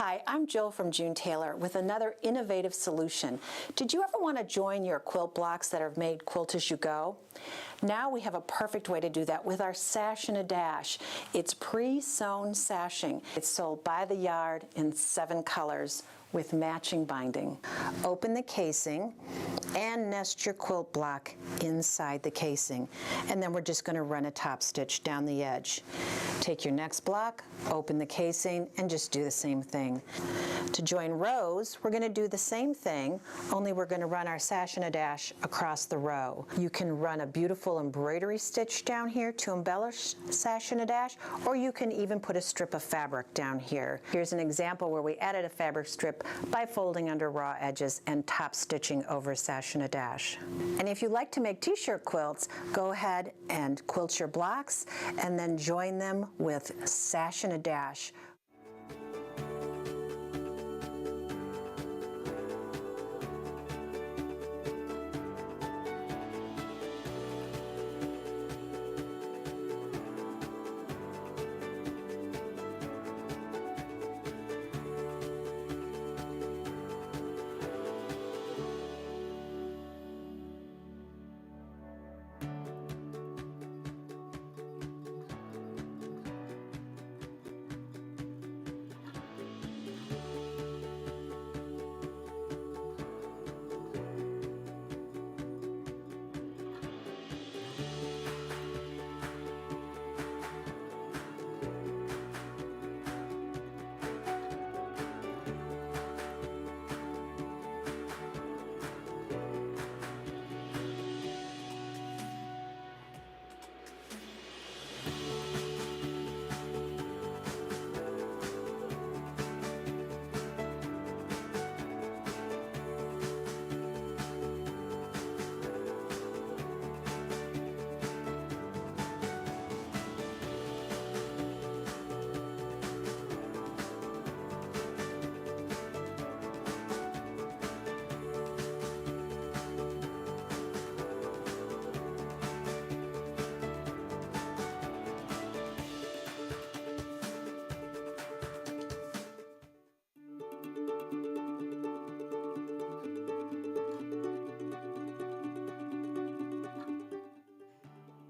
Hi, I'm Jill from June Taylor with another innovative solution. Did you ever want to join your quilt blocks that are made quilt as you go? Now we have a perfect way to do that with our Sash and a Dash. It's pre-sewn sashing. It's sold by the yard in 7 colors with matching binding. Open the casing and nest your quilt block inside the casing. And then we're just going to run a top stitch down the edge. Take your next block, open the casing, and just do the same thing. To join rows, we're going to do the same thing, only we're going to run our Sash and a Dash across the row. You can run a beautiful embroidery stitch down here to embellish Sash and a Dash, or you can even put a strip of fabric down here. Here's an example where we added a fabric strip by folding under raw edges and top stitching over Sash and a Dash. And if you like to make t-shirt quilts, go ahead and quilt your blocks and then join them with Sash and a Dash.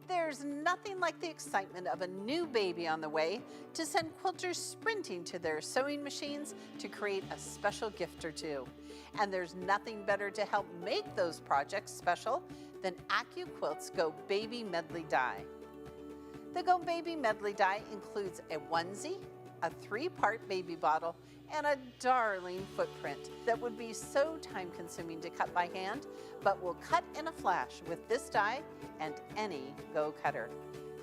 There's nothing like the excitement of a new baby on the way to send quilters sprinting to their sewing machines to create a special gift or two. And there's nothing better to help make those projects special than AccuQuilt's Go Baby Medley Die. The Go Baby Medley Die includes a onesie, a 3-part baby bottle, and a darling footprint that would be so time-consuming to cut by hand, but will cut in a flash with this die and any Go cutter.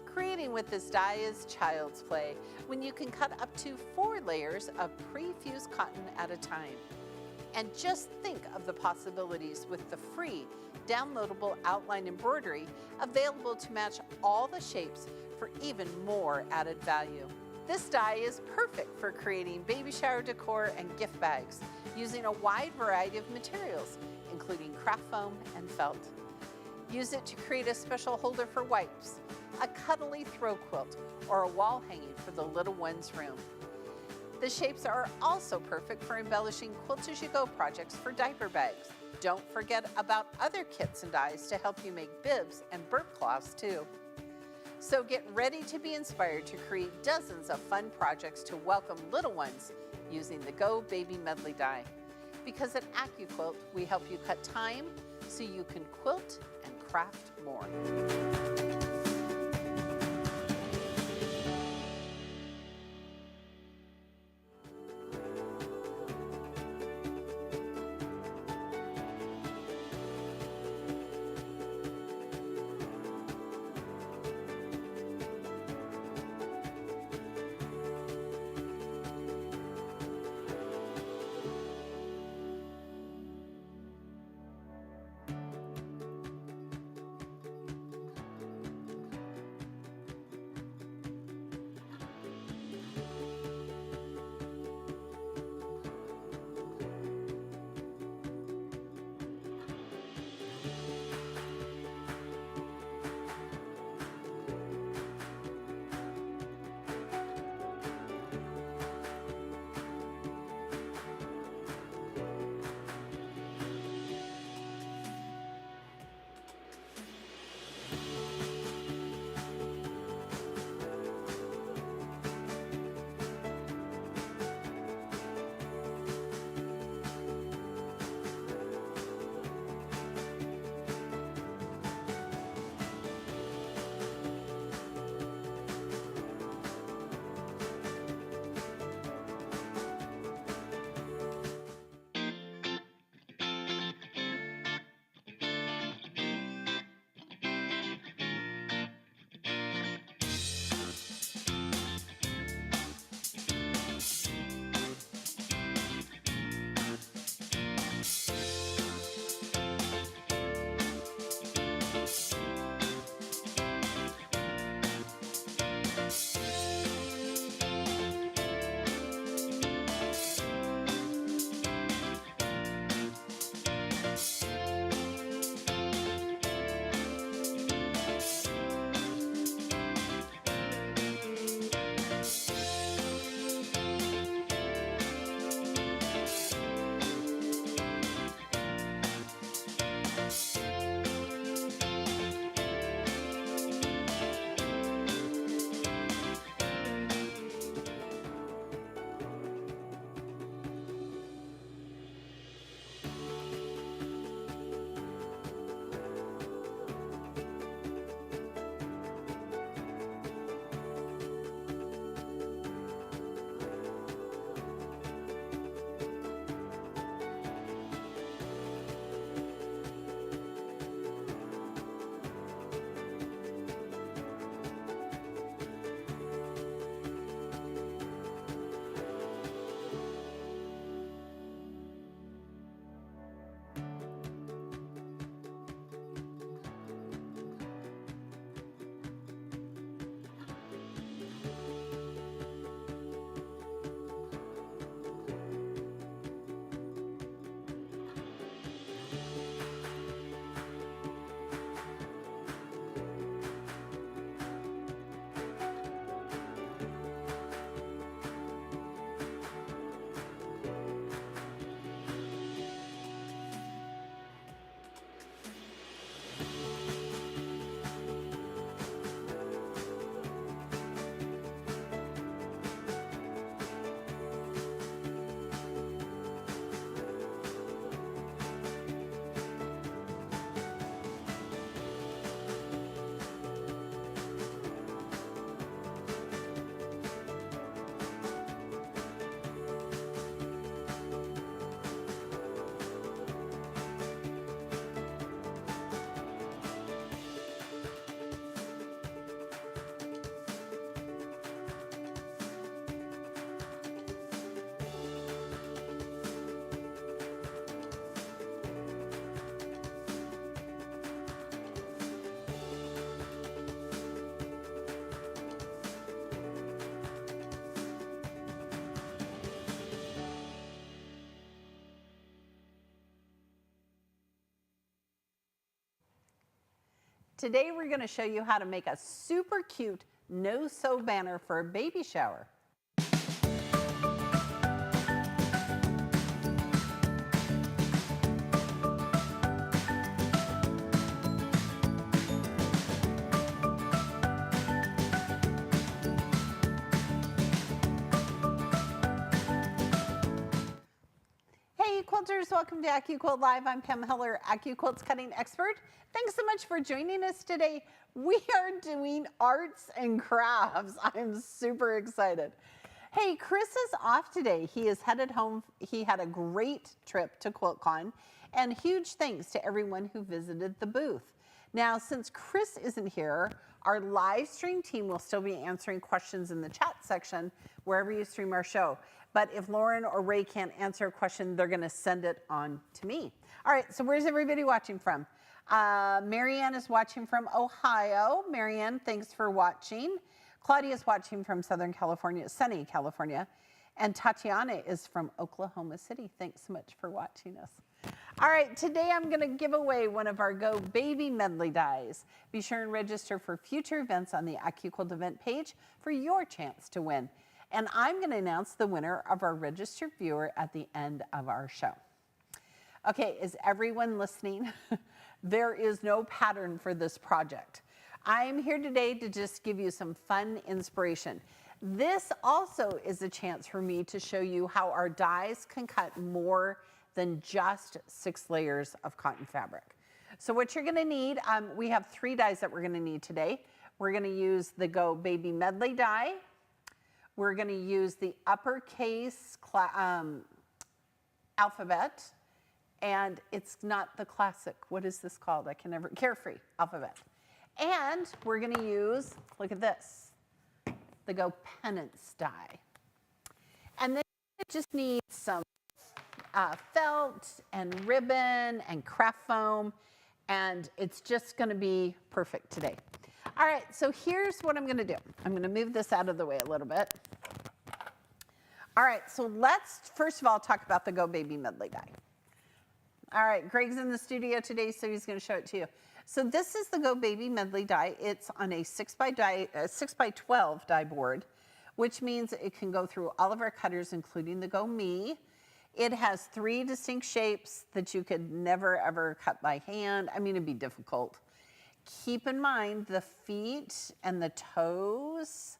Creating with this die is child's play when you can cut up to 4 layers of pre-fused cotton at a time. And just think of the possibilities with the free downloadable outline embroidery available to match all the shapes for even more added value. This die is perfect for creating baby shower decor and gift bags using a wide variety of materials, including craft foam and felt. Use it to create a special holder for wipes, a cuddly throw quilt, or a wall hanging for the little one's room. The shapes are also perfect for embellishing quilt-as-you-go projects for diaper bags. Don't forget about other kits and dies to help you make bibs and burp cloths too. So get ready to be inspired to create dozens of fun projects to welcome little ones using the Go Baby Medley die. Because at AccuQuilt, we help you cut time so you can quilt and craft more. Today we're going to show you how to make a super cute no-sew banner for a baby shower. Hey quilters, welcome to AccuQuilt Live. I'm Pam Heller, AccuQuilt's cutting expert. Thanks so much for joining us today. We are doing arts and crafts. I'm super excited. Hey, Chris is off today. He is headed home. He had a great trip to QuiltCon, and huge thanks to everyone who visited the booth. Now, since Chris isn't here, our live stream team will still be answering questions in the chat section wherever you stream our show. But if Lauren or Ray can't answer a question, they're gonna send it on to me. All right, so where's everybody watching from? Marianne is watching from Ohio. Marianne, thanks for watching. Claudia is watching from Southern California, sunny California. And Tatiana is from Oklahoma City. Thanks so much for watching us. All right, today I'm gonna give away one of our Go Baby medley dies. Be sure and register for future events on the AccuQuilt event page for your chance to win. And I'm gonna announce the winner of our registered viewer at the end of our show. Okay, is everyone listening? There is no pattern for this project. I am here today to just give you some fun inspiration. This also is a chance for me to show you how our dies can cut more than just 6 layers of cotton fabric. So what you're gonna need, we have 3 dies that we're gonna need today. We're gonna use the Go Baby medley die. We're gonna use the uppercase alphabet, and it's not the classic, what is this called? I can never, carefree alphabet. And we're gonna use, look at this, the Go Pennants die. And then it just needs some felt and ribbon and craft foam, and it's just gonna be perfect today. All right, so here's what I'm gonna do. I'm gonna move this out of the way a little bit. All right, so let's first of all talk about the Go Baby medley die. All right, Greg's in the studio today, so he's gonna show it to you. So this is the Go Baby medley die. It's on a 6x12 die board, which means it can go through all of our cutters, including the Go Me. It has 3 distinct shapes that you could never ever cut by hand. I mean, it'd be difficult. Keep in mind the feet and the toes,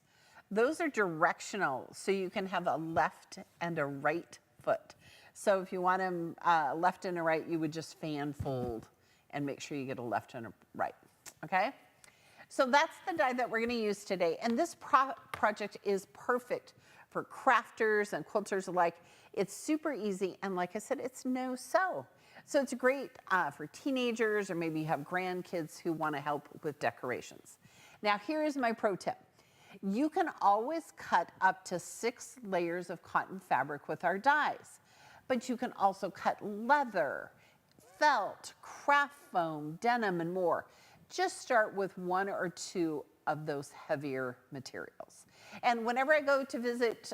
those are directional, so you can have a left and a right foot. So if you want them left and a right, you would just fan fold and make sure you get a left and a right, okay? So that's the die that we're gonna use today. And this project is perfect for crafters and quilters alike. It's super easy, and like I said, it's no sew. So it's great for teenagers, or maybe you have grandkids who wanna help with decorations. Now here is my pro tip. You can always cut up to 6 layers of cotton fabric with our dies, but you can also cut leather, felt, craft foam, denim, and more. Just start with 1 or 2 of those heavier materials. And whenever I go to visit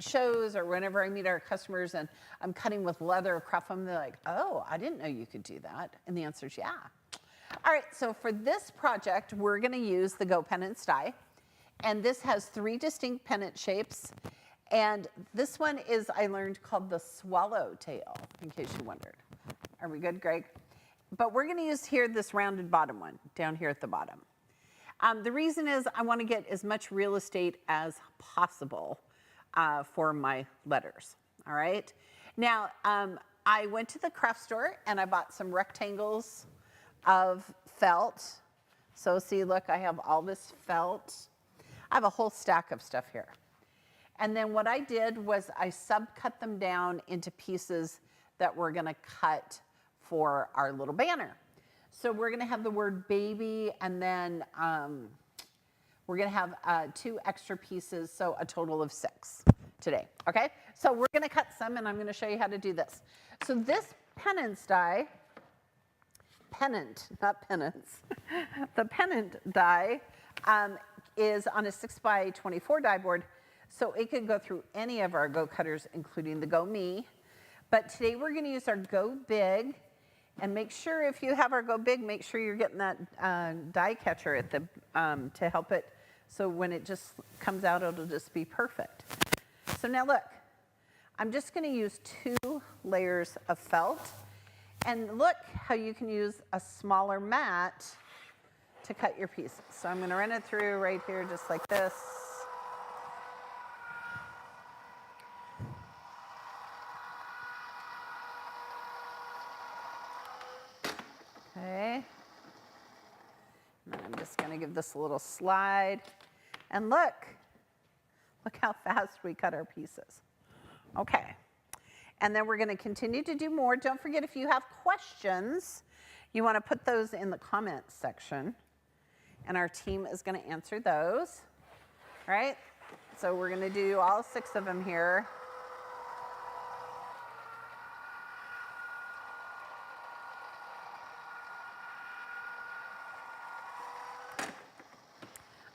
shows, or whenever I meet our customers and I'm cutting with leather or craft foam, they're like, oh, I didn't know you could do that. And the answer is yeah. All right, so for this project, we're gonna use the Go Pennants die. And this has 3 distinct pennant shapes. And this one is, I learned, called the swallowtail, in case you wondered. Are we good, Greg? But we're gonna use here this rounded bottom one, down here at the bottom. The reason is I wanna get as much real estate as possible for my letters, all right? Now, I went to the craft store and I bought some rectangles of felt. So see, look, I have all this felt. I have a whole stack of stuff here. And then what I did was I sub-cut them down into pieces that we're gonna cut for our little banner. So we're gonna have the word baby, and then we're gonna have 2 extra pieces, so a total of 6 today, okay? So we're gonna cut some, and I'm gonna show you how to do this. So this pennants die, pennant, not penance, the pennant die is on a 6x24 die board, so it could go through any of our Go cutters, including the Go Me. But today we're gonna use our Go Big, And make sure if you have our Go Big, make sure you're getting that die catcher at the, to help it, so when it just comes out, it'll just be perfect. So now look, I'm just gonna use 2 layers of felt, and look how you can use a smaller mat to cut your pieces. So I'm gonna run it through right here just like this. Okay. And then I'm just going to give this a little slide. And look how fast we cut our pieces. Okay. And then we're going to continue to do more. Don't forget, if you have questions, you want to put those in the comments section. And our team is going to answer those. All right? So we're going to do all 6 of them here.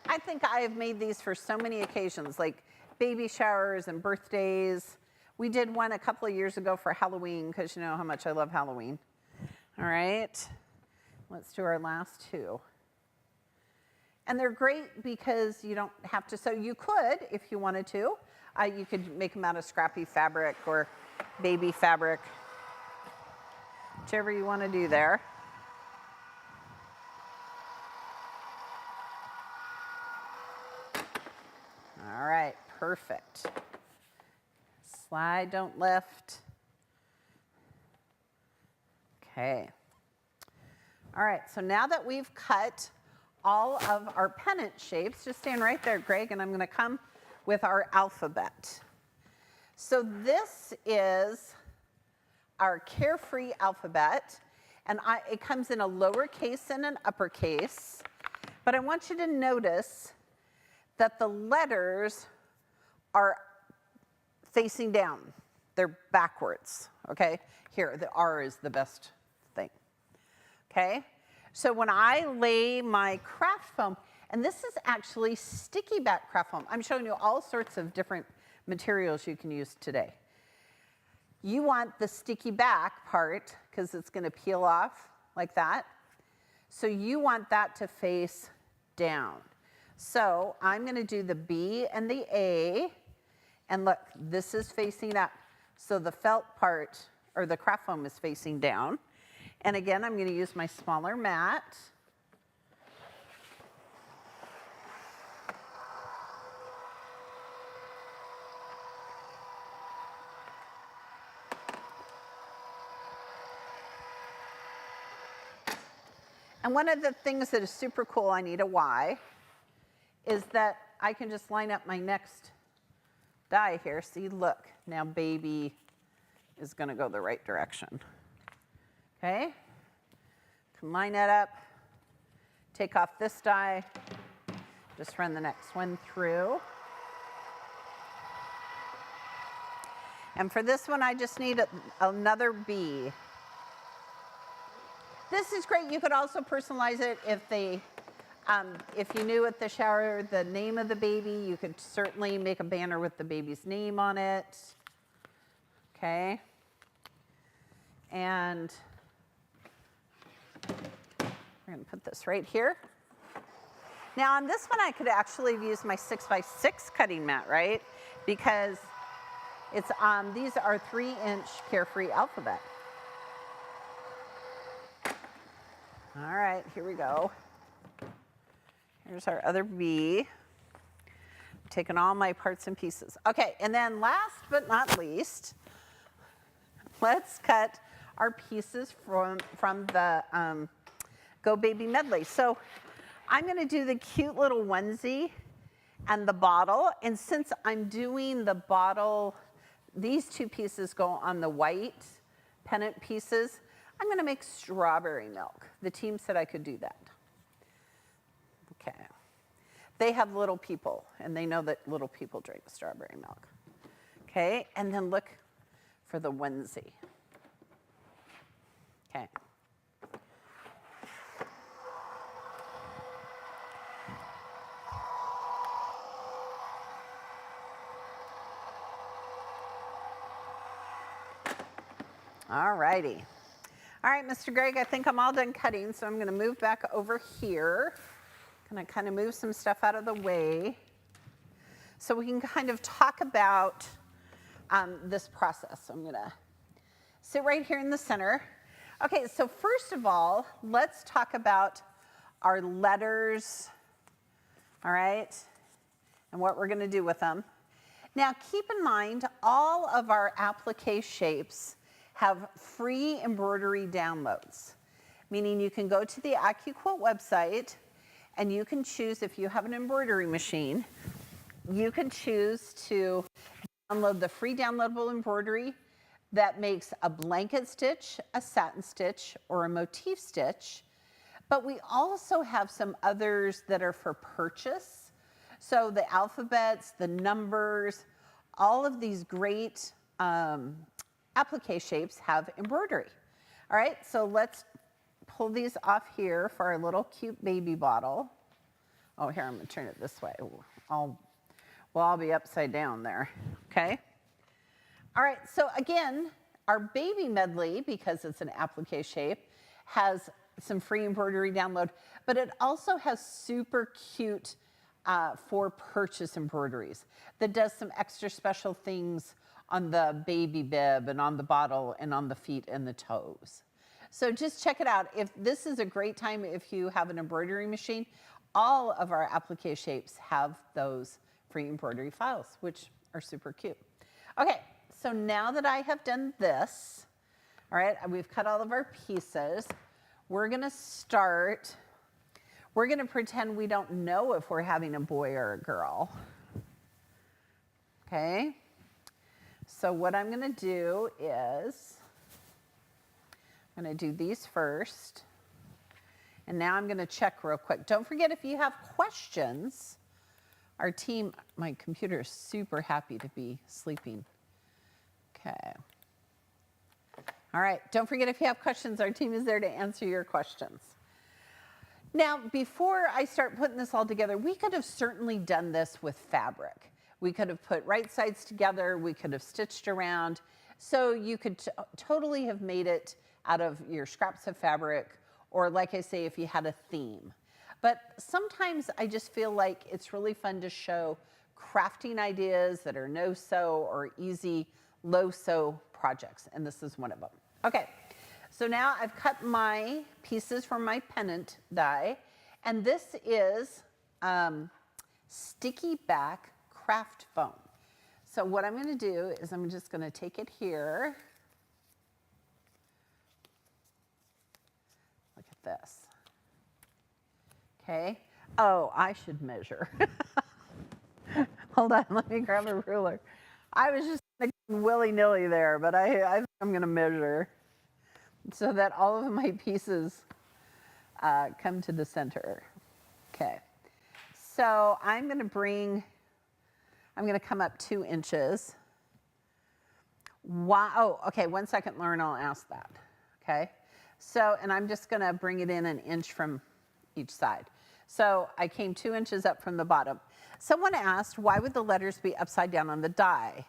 I think I have made these for so many occasions, like baby showers and birthdays. We did one a couple of years ago for Halloween, because you know how much I love Halloween. All right, let's do our last 2. And they're great because you don't have to, so you could, if you wanted to, you could make them out of scrappy fabric or baby fabric, whichever you want to do there. All right, perfect. Slide, don't lift. Okay. All right, so now that we've cut all of our pennant shapes, just stand right there, Greg, and I'm gonna come with our alphabet. So this is our carefree alphabet, and it comes in a lowercase and an uppercase, but I want you to notice that the letters are facing down. They're backwards, okay? Here, the R is the best thing, okay? So when I lay my craft foam, and this is actually sticky back craft foam. I'm showing you all sorts of different materials you can use today. You want the sticky back part, because it's gonna peel off like that. So you want that to face down. So I'm going to do the B and the A, and look, this is facing up. So the felt part, or the craft foam, is facing down. And again, I'm going to use my smaller mat. And one of the things that is super cool, I need a Y, is that I can just line up my next die here. See, look, now baby is going to go the right direction. Okay? Can line that up, take off this die, just run the next one through. And for this one, I just need another B. This is great. You could also personalize it if you knew at the shower the name of the baby, you could certainly make a banner with the baby's name on it. Okay. And we're going to put this right here. Now on this one, I could actually use my 6x6 cutting mat, right? Because it's these are 3-inch carefree alphabet. All right, here we go. Here's our other B. I'm taking all my parts and pieces. Okay, and then last but not least, let's cut our pieces from the Go Baby medley. So I'm going to do the cute little onesie and the bottle. And since I'm doing the bottle, these 2 pieces go on the white pennant pieces. I'm going to make strawberry milk. The team said I could do that. Okay. They have little people, and they know that little people drink strawberry milk. Okay, and then look for the onesie. Okay. All righty. All right, Mr. Greg, I think I'm all done cutting, so I'm going to move back over here. I'm going to kind of move some stuff out of the way so we can kind of talk about this process. So I'm going to sit right here in the center. Okay, so first of all, let's talk about our letters, all right, and what we're going to do with them. Now, keep in mind, all of our applique shapes have free embroidery downloads, meaning you can go to the AccuQuilt website and you can choose, if you have an embroidery machine, you can choose to download the free downloadable embroidery that makes a blanket stitch, a satin stitch, or a motif stitch. But we also have some others that are for purchase. So the alphabets, the numbers, all of these great applique shapes have embroidery. All right, so let's pull these off here for our little cute baby bottle. Oh, here, I'm gonna turn it this way. I'll be upside down there, okay? All right, so again, our baby medley, because it's an applique shape, has some free embroidery download, but it also has super cute for purchase embroideries that does some extra special things on the baby bib and on the bottle and on the feet and the toes. So just check it out. If this is a great time if you have an embroidery machine, all of our applique shapes have those free embroidery files, which are super cute. Okay, so now that I have done this, all right, we've cut all of our pieces, we're gonna start, we're gonna pretend we don't know if we're having a boy or a girl. Okay? So what I'm going to do is, I'm going to do these first. And now I'm going to check real quick. Don't forget, if you have questions, our team, my computer is super happy to be sleeping. Okay. All right, don't forget, if you have questions, our team is there to answer your questions. Now, before I start putting this all together, we could have certainly done this with fabric. We could have put right sides together, we could have stitched around. So you could totally have made it out of your scraps of fabric, or like I say, if you had a theme. But sometimes I just feel like it's really fun to show crafting ideas that are no-sew or easy low-sew projects, and this is one of them. Okay, so now I've cut my pieces from my pennant die, and this is sticky back craft foam. So what I'm going to do is I'm just going to take it here. Look at this. Okay. Oh, I should measure. Hold on, let me grab a ruler. I was just willy-nilly there, but I think I'm going to measure so that all of my pieces come to the center. Okay. So I'm going to come up 2 inches. Wow. Oh, okay, 1 second, Lauren, I'll ask that. Okay. So, and I'm just going to bring it in 1 inch from each side. So I came 2 inches up from the bottom. Someone asked, why would the letters be upside down on the die?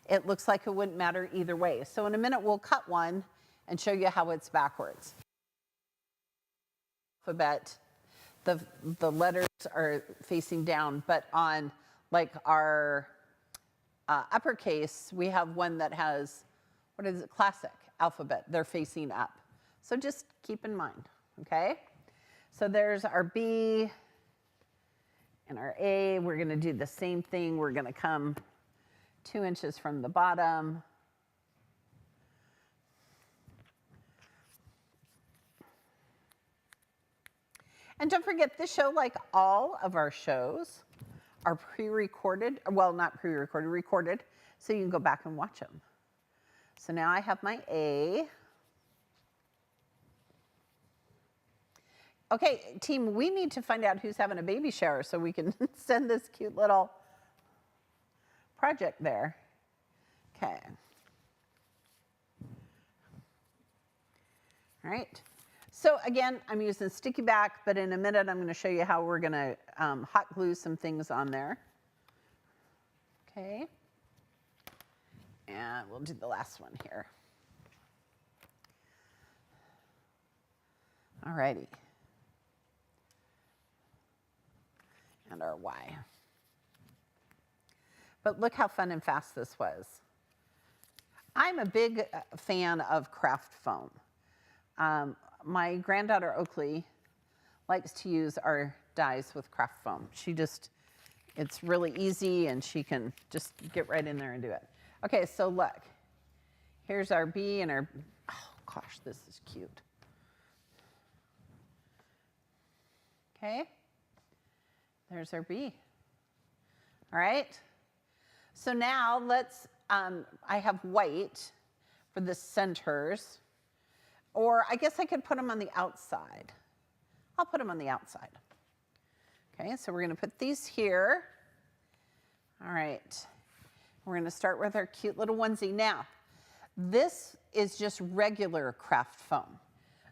It looks like it wouldn't matter either way. So in a minute, we'll cut one and show you how it's backwards. Alphabet, the letters are facing down, but on like our uppercase, we have one that has, what is it, classic alphabet. They're facing up. So just keep in mind, okay? So there's our B and our A. We're going to do the same thing. We're going to come 2 inches from the bottom. And don't forget, this show, like all of our shows, are pre-recorded. Well, not pre-recorded, recorded, so you can go back and watch them. So now I have my A. Okay, team, we need to find out who's having a baby shower so we can send this cute little project there. Okay. All right. So again, I'm using sticky back, but in a minute I'm going to show you how we're going to hot glue some things on there. Okay. And we'll do the last one here. All righty. And our Y. But look how fun and fast this was. I'm a big fan of craft foam. My granddaughter Oakley likes to use our dies with craft foam. It's really easy and she can just get right in there and do it. Okay, so look, here's our bee and oh gosh, this is cute. Okay, there's our bee. All right, so now let's, I have white for the centers, or I guess I could put them on the outside. I'll put them on the outside. Okay, so we're gonna put these here. All right, we're gonna start with our cute little onesie. Now, this is just regular craft foam.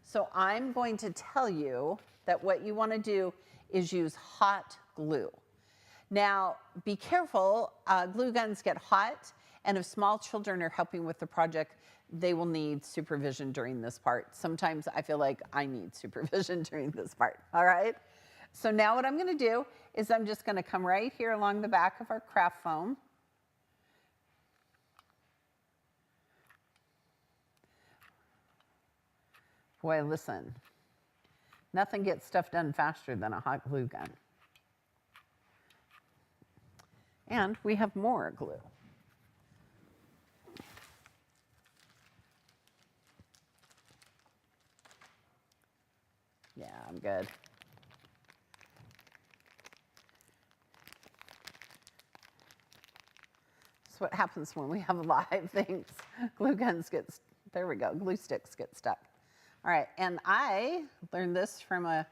So I'm going to tell you that what you wanna do is use hot glue. Now, be careful, glue guns get hot, and if small children are helping with the project, they will need supervision during this part. Sometimes I feel like I need supervision during this part, all right? So now what I'm gonna do is I'm just gonna come right here along the back of our craft foam. Boy, listen, nothing gets stuff done faster than a hot glue gun. And we have more glue. Yeah, I'm good. That's what happens when we have live things. Glue guns there we go, glue sticks get stuck. All right, and I learned this from a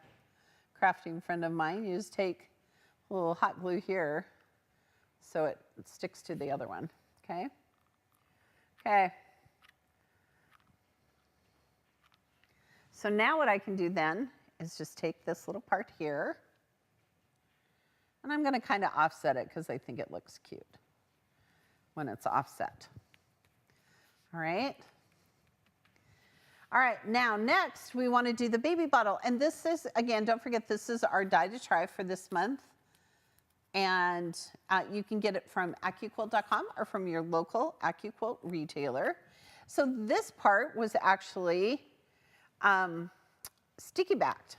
crafting friend of mine. You just take a little hot glue here so it sticks to the other one, okay? Okay. So now what I can do then is just take this little part here, and I'm gonna kind of offset it because I think it looks cute when it's offset. All right. All right, now next we want to do the baby bottle. And this is, again, don't forget, this is our die to try for this month. And you can get it from AccuQuilt.com or from your local AccuQuilt retailer. So this part was actually sticky backed.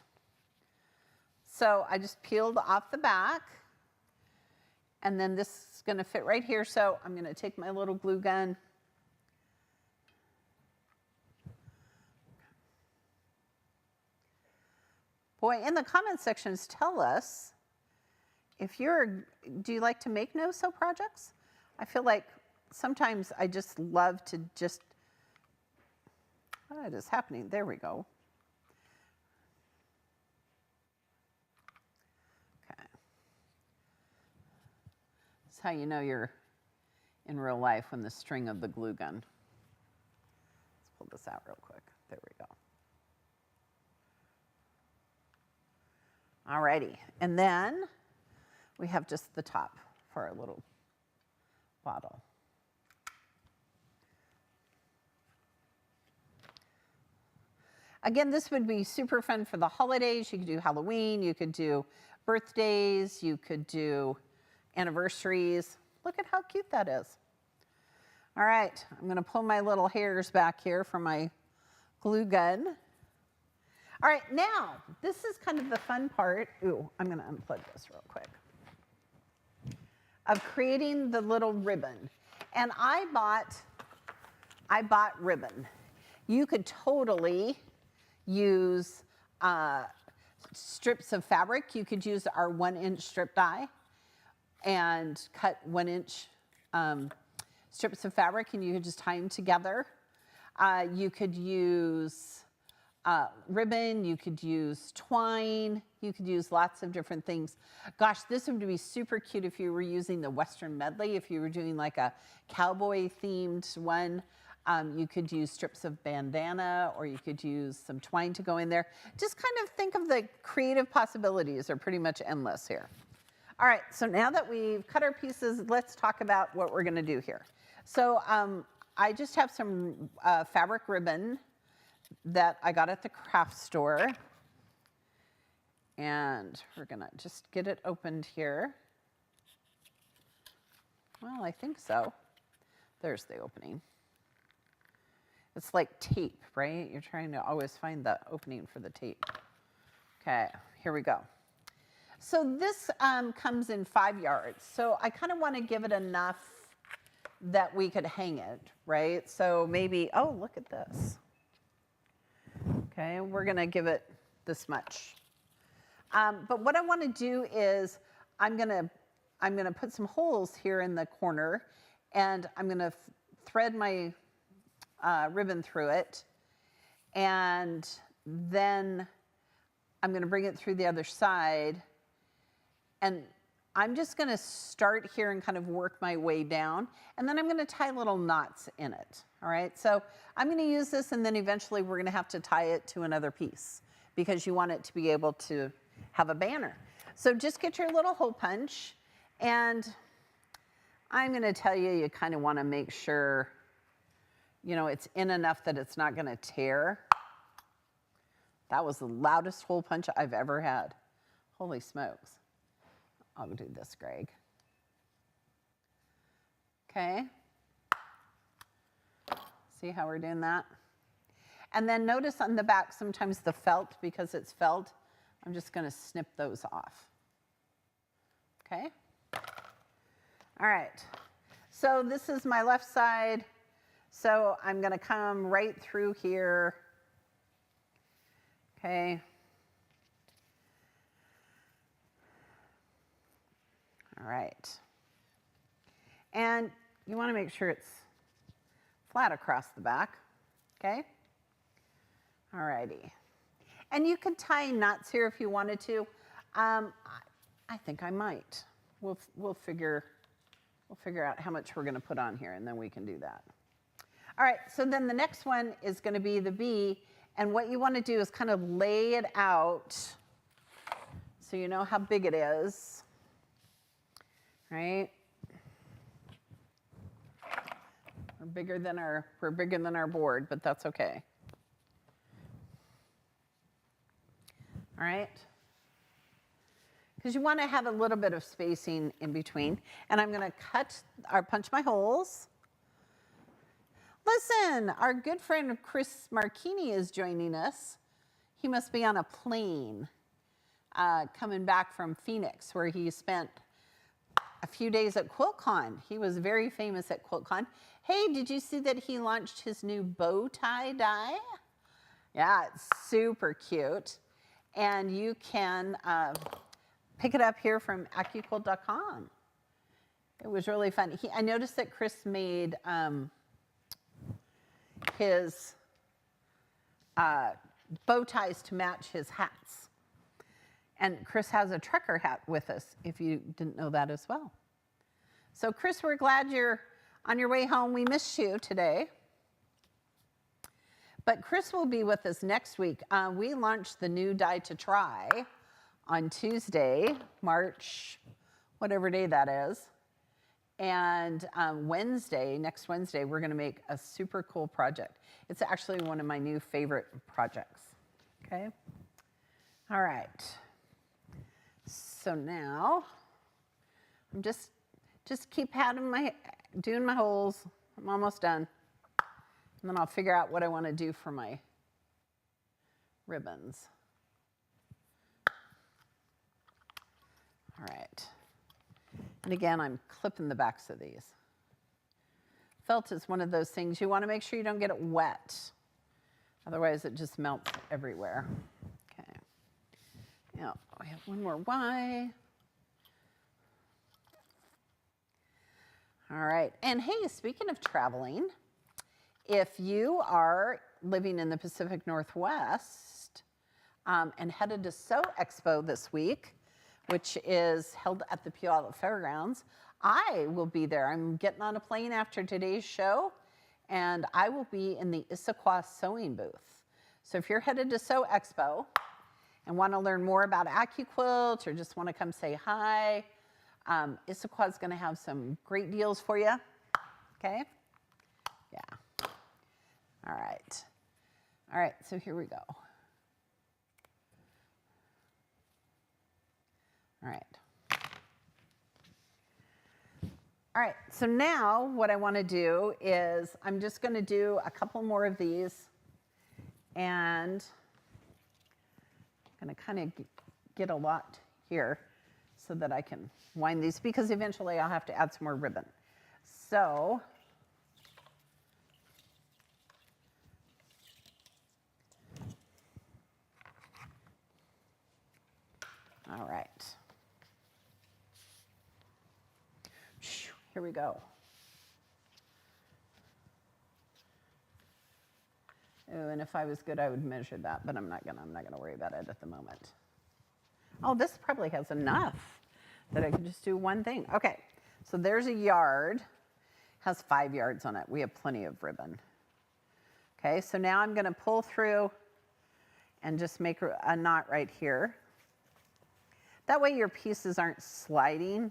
So I just peeled off the back, and then this is going to fit right here. So I'm going to take my little glue gun. Boy, in the comment sections, tell us do you like to make no-sew projects? I feel like sometimes I just love to what is happening? There we go. Okay. That's how you know you're in real life, when the string of the glue gun. Let's pull this out real quick. There we go. All righty, and then we have just the top for our little bottle. Again, this would be super fun for the holidays. You could do Halloween, you could do birthdays, you could do anniversaries. Look at how cute that is. All right, I'm gonna pull my little hairs back here from my glue gun. All right, now, this is kind of the fun part. Ooh, I'm gonna unplug this real quick. Of creating the little ribbon. And I bought ribbon. You could totally use strips of fabric. You could use our 1-inch strip die and cut 1-inch strips of fabric, and you could just tie them together. You could use ribbon, you could use twine, you could use lots of different things. Gosh, this would be super cute if you were using the Western medley, if you were doing like a cowboy themed one. You could use strips of bandana, or you could use some twine to go in there. Just kind of think of the creative possibilities are pretty much endless here. All right, so now that we've cut our pieces, let's talk about what we're gonna do here. So I just have some fabric ribbon that I got at the craft store. And we're gonna just get it opened here. Well, I think so. There's the opening. It's like tape, right? You're trying to always find the opening for the tape. Okay, here we go. So this comes in 5 yards. So I kind of want to give it enough that we could hang it, right? So maybe, oh, look at this. Okay, we're going to give it this much. But what I want to do is I'm going to put some holes here in the corner, and I'm going to thread my ribbon through it, and then I'm going to bring it through the other side, and I'm just going to start here and kind of work my way down, and then I'm going to tie little knots in it. All right, so I'm going to use this, and then eventually we're going to have to tie it to another piece because you want it to be able to have a banner. So just get your little hole punch, and I'm going to tell you, you kind of want to make sure, you know, it's in enough that it's not going to tear. That was the loudest hole punch I've ever had. Holy smokes. I'll do this, Greg. Okay. See how we're doing that? And then notice on the back, sometimes the felt, because it's felt, I'm just going to snip those off. Okay? All right. So this is my left side. So I'm going to come right through here. Okay. All right. And you want to make sure it's flat across the back. Okay? All righty. And you could tie knots here if you wanted to. I think I might. We'll figure out how much we're going to put on here, and then we can do that. All right, so then the next one is going to be the bee, and what you want to do is kind of lay it out so you know how big it is, right? We're bigger than our board, but that's okay. All right? Because you want to have a little bit of spacing in between. And I'm going to cut or punch my holes. Listen, our good friend Chris Marchini is joining us. He must be on a plane coming back from Phoenix, where he spent a few days at QuiltCon. He was very famous at QuiltCon. Hey, did you see that he launched his new bow tie die? Yeah, it's super cute. And you can pick it up here from AccuQuilt.com. It was really fun. I noticed that Chris made his bow ties to match his hats. And Chris has a trucker hat with us, if you didn't know that as well. So Chris, we're glad you're on your way home. We missed you today. But Chris will be with us next week. We launched the new Die to Try on Tuesday, March, whatever day that is. And next Wednesday, we're going to make a super cool project. It's actually one of my new favorite projects. Okay? All right. So now, I'm just keep doing my holes. I'm almost done. And then I'll figure out what I want to do for my ribbons. All right. And again, I'm clipping the backs of these. Felt is one of those things you want to make sure you don't get it wet. Otherwise, it just melts everywhere. Okay. Now, we have one more Y. All right. And hey, speaking of traveling, if you are living in the Pacific Northwest and headed to Sew Expo this week, which is held at the Puyallup Fairgrounds, I will be there. I'm getting on a plane after today's show, and I will be in the Issaquah sewing booth. So if you're headed to Sew Expo and want to learn more about AccuQuilt or just want to come say hi, Issaquah is going to have some great deals for you. Okay? Yeah. All right. All right, so here we go. All right. All right, so now what I want to do is I'm just going to do a couple more of these, and I'm going to kind of get a lot here so that I can wind these, because eventually I'll have to add some more ribbon. So all right. Here we go. Oh, and if I was good, I would measure that, but I'm not gonna worry about it at the moment. Oh, this probably has enough that I can just do one thing. Okay, so there's a yard, has 5 yards on it. We have plenty of ribbon. Okay, so now I'm gonna pull through and just make a knot right here. That way your pieces aren't sliding,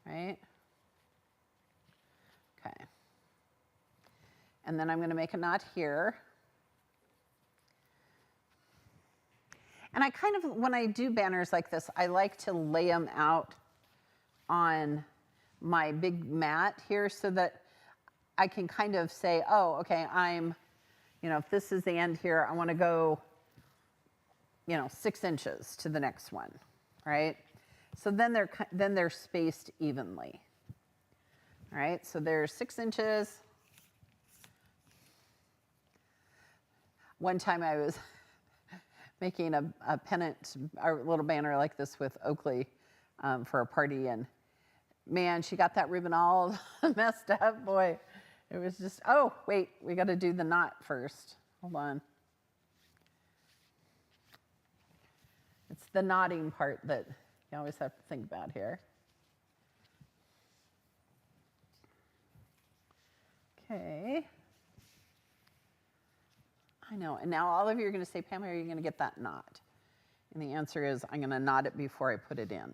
right? Okay. And then I'm going to make a knot here. And I kind of, when I do banners like this, I like to lay them out on my big mat here so that I can kind of say, oh, okay, if this is the end here, I want to go, 6 inches to the next one, right? So then they're spaced evenly. All right, so there's 6 inches. One time I was making a pennant, a little banner like this with Oakley for a party, and man, she got that ribbon all messed up. Boy, it was just, oh, wait, we got to do the knot first. Hold on. It's the knotting part that you always have to think about here. Okay. I know, and now all of you are going to say, Pam, how are you going to get that knot? And the answer is, I'm going to knot it before I put it in.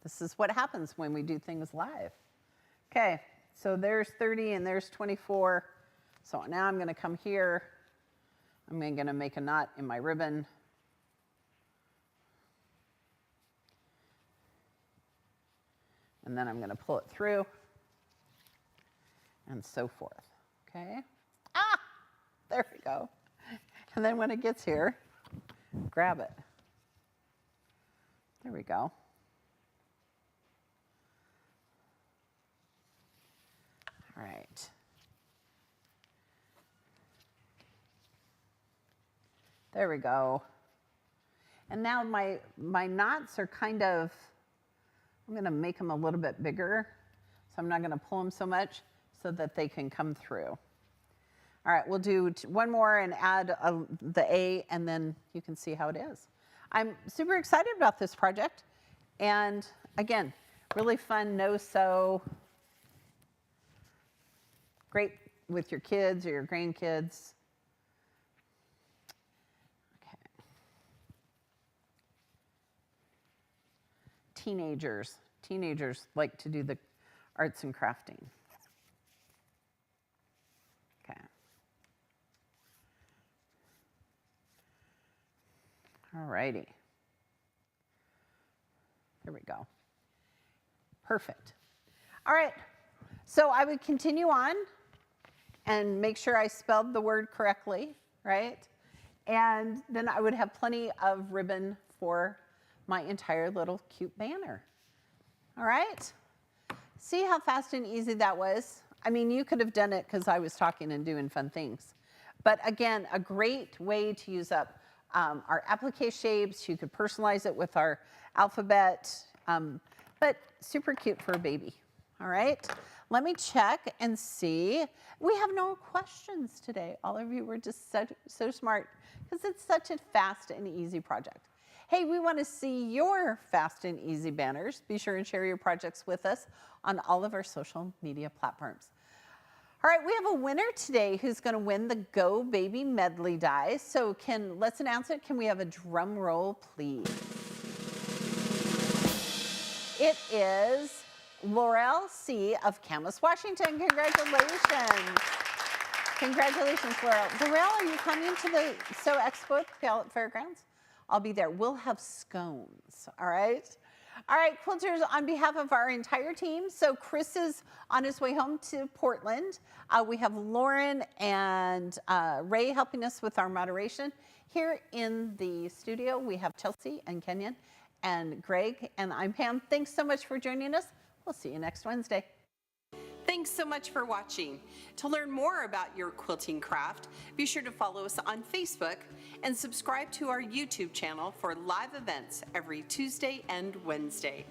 This is what happens when we do things live. Okay, so there's 30 and there's 24. So now I'm going to come here. I'm going to make a knot in my ribbon. And then I'm going to pull it through. And so forth, okay? Ah, there we go. And then when it gets here, grab it. There we go. All right. There we go. And now my knots are kind of, I'm going to make them a little bit bigger. So I'm not going to pull them so much so that they can come through. All right, we'll do one more and add the A, and then you can see how it is. I'm super excited about this project. And again, really fun no-sew. Great with your kids or your grandkids. Okay. Teenagers like to do the arts and crafting. Okay. All righty. There we go. Perfect. All right. So I would continue on and make sure I spelled the word correctly, right? And then I would have plenty of ribbon for my entire little cute banner. All right? See how fast and easy that was? I mean, you could have done it because I was talking and doing fun things. But again, a great way to use up our applique shapes. You could personalize it with our alphabet, but super cute for a baby. All right? Let me check and see. We have no questions today. All of you were just so smart because it's such a fast and easy project. Hey, we want to see your fast and easy banners. Be sure and share your projects with us on all of our social media platforms. All right, we have a winner today who's going to win the Go Baby Medley die. So let's announce it. Can we have a drum roll, please? It is Laurel C. of Camas, Washington. Congratulations. Congratulations, Laurel. Laurel, are you coming to the Sew Expo at the Puyallup Fairgrounds? I'll be there. We'll have scones, all right? All right, quilters, on behalf of our entire team, so Chris is on his way home to Portland. We have Lauren and Ray helping us with our moderation. Here in the studio, we have Chelsea and Kenyon and Greg, and I'm Pam. Thanks so much for joining us. We'll see you next Wednesday. Thanks so much for watching. To learn more about your quilting craft, be sure to follow us on Facebook and subscribe to our YouTube channel for live events every Tuesday and Wednesday.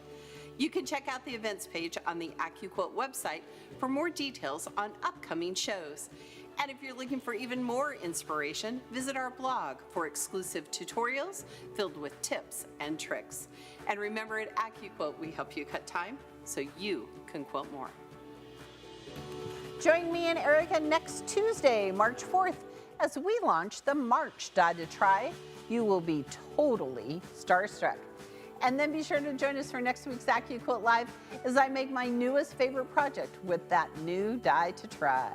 You can check out the events page on the AccuQuilt website for more details on upcoming shows. And if you're looking for even more inspiration, visit our blog for exclusive tutorials filled with tips and tricks. And remember, at AccuQuilt, we help you cut time so you can quilt more. Join me and Erica next Tuesday, March 4th, as we launch the March Die to Try. You will be totally starstruck. And then be sure to join us for next week's AccuQuilt Live as I make my newest favorite project with that new die to try.